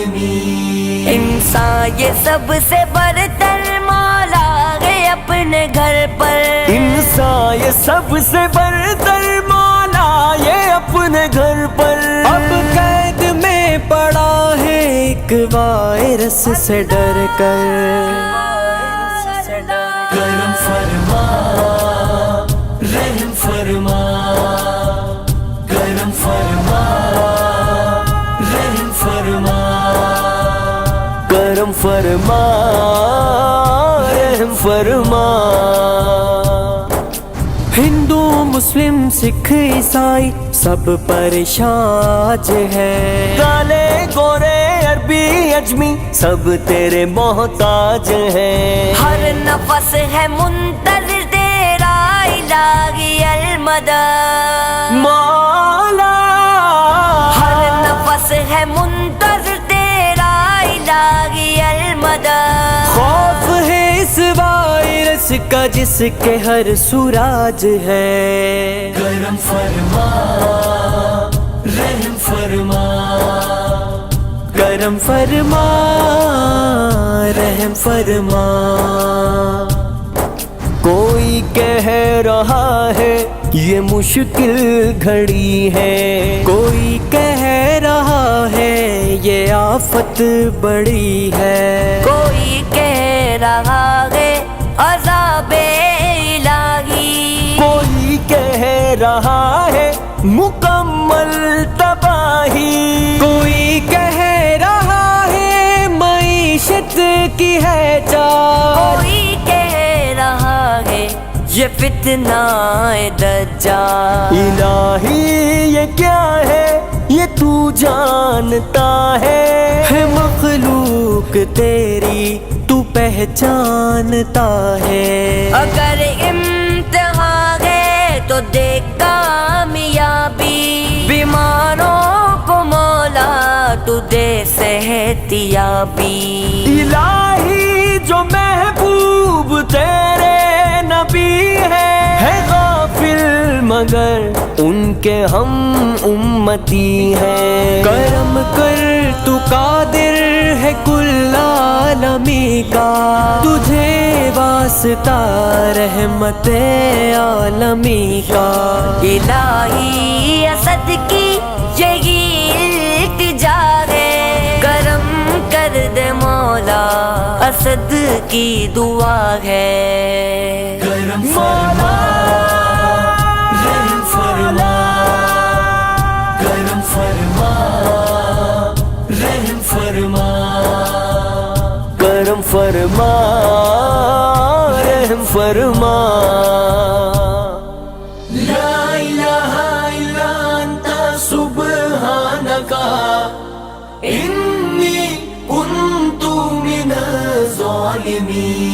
الظالمين. انسان یہ سب سے برتر مولا ہے اپنے گھر پر، انسان یہ سب سے برتر مولا یہ اپنے گھر پر. اب قید میں پڑا ہے ایک وائرس سے ڈر کر. کرم فرما رحم فرما، کرم فرما رحم فرما، کرم فرما رحم فرما. ہندو مسلم سکھ عیسائی سب پریشان آج ہے، کالے گورے عربی اجمی سب تیرے محتاج ہیں. ہر نفس ہے منتظر تیرا الہی المدد مولا، ہر نفس ہے منتظر تیرا الہی المدد. خوف ہے اس وائرس کا جس کے ہر سوراج ہے. کرم فرما رحم فرما، کرم فرما رحم فرما. کوئی کہہ رہا ہے یہ مشکل گھڑی ہے، کوئی کہہ رہا ہے یہ آفت بڑی ہے، کوئی کہہ رہا ہے عذاب الہی، کوئی کہہ رہا ہے مکمل تباہی، کوئی کہہ رہا ہے معیشت کی ہے چاہ، کوئی کہہ رہا ہے یہ فتنہ دجال. الہی یہ کیا ہے یہ تو جانتا ہے مخلوق تیری تو پہچانتا ہے. اگر امتحان ہے تو دے کامیابی، بیماروں کو مولا تو دے صحت یابی. الہی جو محبوب تیرے نبی ہے غافل مگر ان کے ہم امتی ہیں. کرم کر تو قادر ہے کل عالمی کا، تجھے واسطہ رحمت عالمی کا. الہی اسد کی یہی التجا ہے، کرم کر دے مولا اسد کی دعا ہے. کرم فرما رحم فرما، کرم فرما رحم فرما، کرم فرما رحم فرما. لا الہ الا انت سبحانک انی کنت من الظالمین.